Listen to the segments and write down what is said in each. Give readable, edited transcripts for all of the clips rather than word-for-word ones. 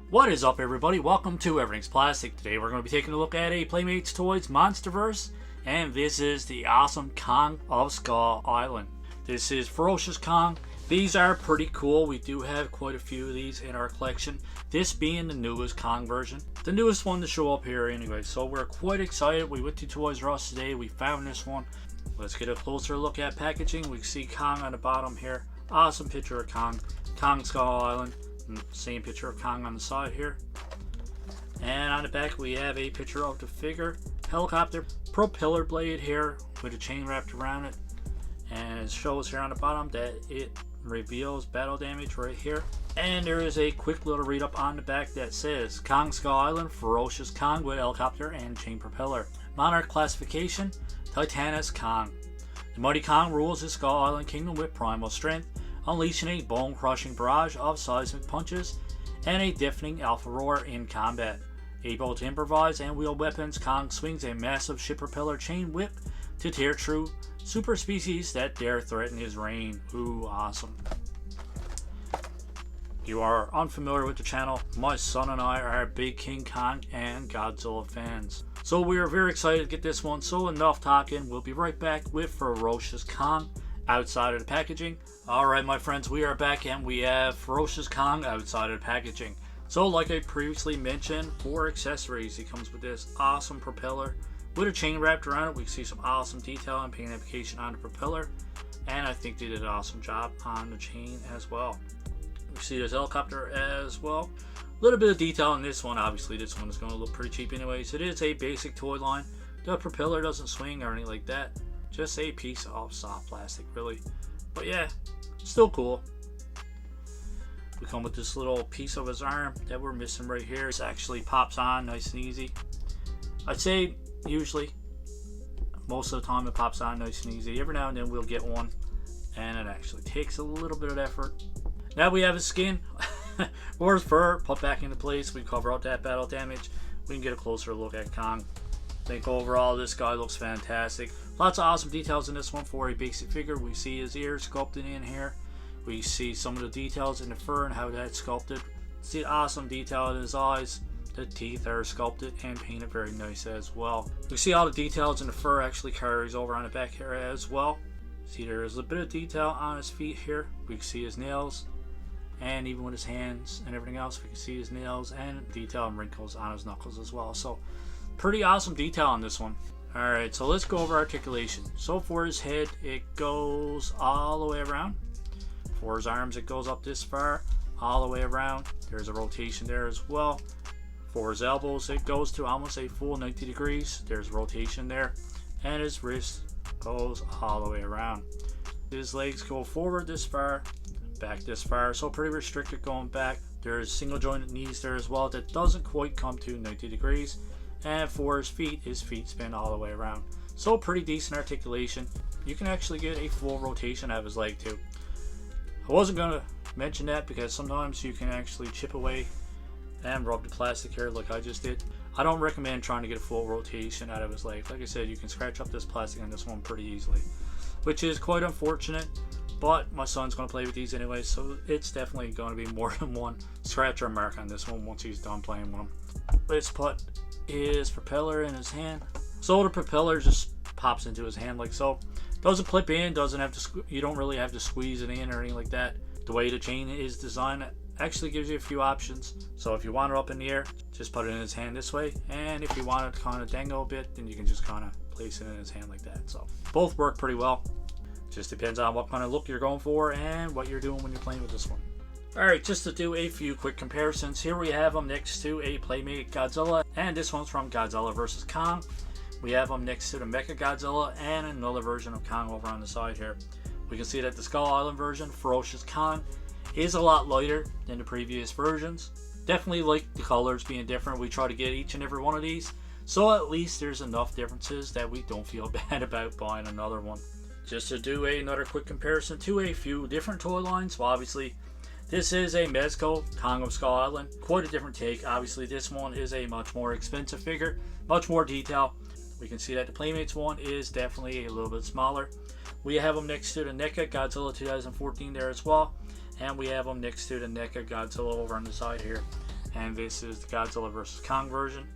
What is up, everybody? Welcome to Everything's Plastic. Today we're going to be taking a look at a Playmates Toys Monsterverse, and this is the awesome Kong of Skull Island. This is Ferocious Kong. These are pretty cool. We do have quite a few of these in our collection, this being the newest Kong version. The newest one to show up here anyway, so we're quite excited. We went to Toys R Us today, we found this one. Let's get a closer look at packaging. We see Kong on the bottom here. Awesome picture of Kong. Kong Skull Island. Same picture of Kong on the side here. And on the back we have a picture of the figure. Helicopter propeller blade here with a chain wrapped around it. And it shows here on the bottom that it reveals battle damage right here. And there is a quick little read up on the back that says Kong Skull Island, Ferocious Kong with helicopter and chain propeller. Monarch classification, Titanus Kong. The mighty Kong rules his Skull Island kingdom with primal strength, unleashing a bone-crushing barrage of seismic punches and a deafening alpha roar in combat. Able to improvise and wield weapons, Kong swings a massive ship propeller chain whip to tear through super species that dare threaten his reign. Ooh, awesome. If you are unfamiliar with the channel, my son and I are big King Kong and Godzilla fans. So we are very excited to get this one, so enough talking. We'll be right back with Ferocious Kong outside of the packaging. Alright my friends, we are back and we have Ferocious Kong outside of the packaging. So like I previously mentioned, for accessories, he comes with this awesome propeller with a chain wrapped around it. We see some awesome detail and paint application on the propeller, and I think they did an awesome job on the chain as well. We see this helicopter as well. A little bit of detail on this one. Obviously this one is going to look pretty cheap anyways. It is a basic toy line. The propeller doesn't swing or anything like that. Just a piece of soft plastic really. But yeah, still cool. We come with this little piece of his arm that we're missing right here. This actually pops on nice and easy. I'd say usually, most of the time it pops on nice and easy. Every now and then we'll get one and it actually takes a little bit of effort. Now we have his skin or his fur put back into place. We cover up that battle damage. We can get a closer look at Kong. I think overall this guy looks fantastic. Lots of awesome details in this one for a basic figure. We see his ears sculpted in here. We see some of the details in the fur and how that's sculpted. See awesome detail in his eyes. The teeth are sculpted and painted very nice as well. We see all the details in the fur actually carries over on the back here as well. See there's a bit of detail on his feet here. We can see his nails, and even with his hands and everything else we can see his nails and detail and wrinkles on his knuckles as well. So pretty awesome detail on this one. Alright, so let's go over articulation. So for his head, it goes all the way around. For his arms, it goes up this far, all the way around. There's a rotation there as well. For his elbows, it goes to almost a full 90 degrees. There's rotation there. And his wrist goes all the way around. His legs go forward this far, back this far. So pretty restricted going back. There's single jointed knees there as well that doesn't quite come to 90 degrees. And for his feet spin all the way around. So pretty decent articulation. You can actually get a full rotation out of his leg too. I wasn't going to mention that because sometimes you can actually chip away and rub the plastic here like I just did. I don't recommend trying to get a full rotation out of his leg. Like I said, you can scratch up this plastic on this one pretty easily, which is quite unfortunate, but my son's going to play with these anyway, so it's definitely going to be more than one scratch or mark on this one once he's done playing with them. Let's put his propeller in his hand. So the propeller just pops into his hand like so. Doesn't clip in, doesn't have to, you don't really have to squeeze it in or anything like that. The way the chain is designed actually gives you a few options. So if you want it up in the air, just put it in his hand this way, and if you want it to kind of dangle a bit, then you can just kind of place it in his hand like that. So both work pretty well. Just depends on what kind of look you're going for and what you're doing when you're playing with this one. Alright, just to do a few quick comparisons, here we have him next to a Playmate Godzilla, and this one's from Godzilla vs. Kong. We have him next to the Mecha Godzilla and another version of Kong over on the side here. We can see that the Skull Island version, Ferocious Kong, is a lot lighter than the previous versions. Definitely like the colors being different. We try to get each and every one of these, so at least there's enough differences that we don't feel bad about buying another one. Just to do another quick comparison to a few different toy lines, well obviously this is a Mezco Kong of Skull Island. Quite a different take. Obviously this one is a much more expensive figure, much more detail. We can see that the Playmates one is definitely a little bit smaller. We have them next to the NECA Godzilla 2014 there as well. And we have them next to the NECA Godzilla over on the side here. and this is the Godzilla vs. Kong version.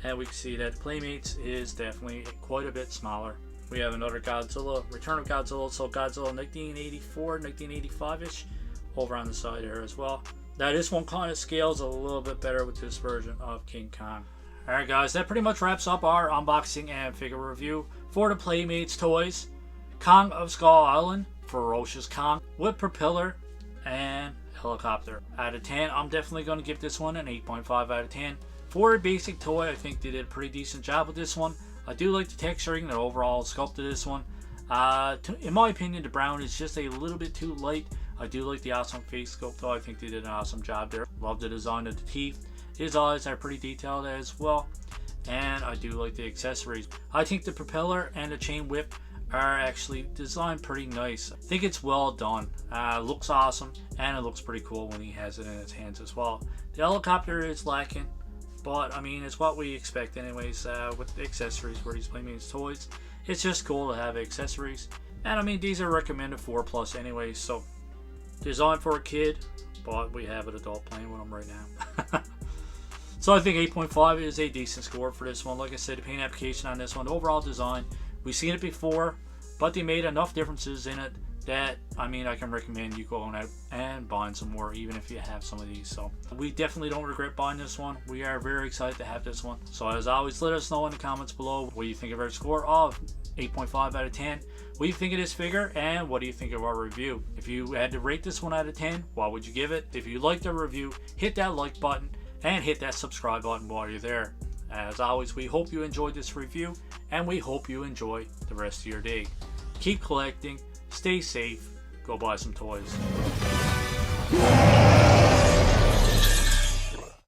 And we can see that the Playmates is definitely quite a bit smaller. We have another Godzilla, Return of Godzilla, so Godzilla 1984, 1985-ish, over on the side here as well. Now this one kind of scales a little bit better with this version of King Kong. Alright guys, that pretty much wraps up our unboxing and figure review for the Playmates toys. Kong of Skull Island, Ferocious Kong with propeller and helicopter. Out of 10, I'm definitely going to give this one an 8.5 out of 10. For a basic toy, I think they did a pretty decent job with this one. I do like the texturing, the overall sculpt of this one. In my opinion, the brown is just a little bit too light. I do like the awesome face sculpt though. I think they did an awesome job there. Love the design of the teeth. His eyes are pretty detailed as well. And I do like the accessories. I think the propeller and the chain whip are actually designed pretty nice. I think it's well done. Looks awesome, and it looks pretty cool when he has it in his hands as well. The helicopter is lacking, but I mean, it's what we expect anyways with the accessories for these Playmates toys. It's just cool to have accessories. And I mean, these are recommended 4+ anyways, so designed for a kid, but we have an adult playing with them right now. So I think 8.5 is a decent score for this one. Like I said, the paint application on this one, the overall design, we've seen it before, but they made enough differences in it that, I mean, I can recommend you going out and buying some more, even if you have some of these. So we definitely don't regret buying this one. We are very excited to have this one. So as always, let us know in the comments below what you think of our score of 8.5 out of 10. What do you think of this figure, and what do you think of our review? If you had to rate this one out of 10, what would you give it? If you liked the review, hit that like button and hit that subscribe button while you're there. As always, we hope you enjoyed this review, and we hope you enjoy the rest of your day. Keep collecting, stay safe, go buy some toys.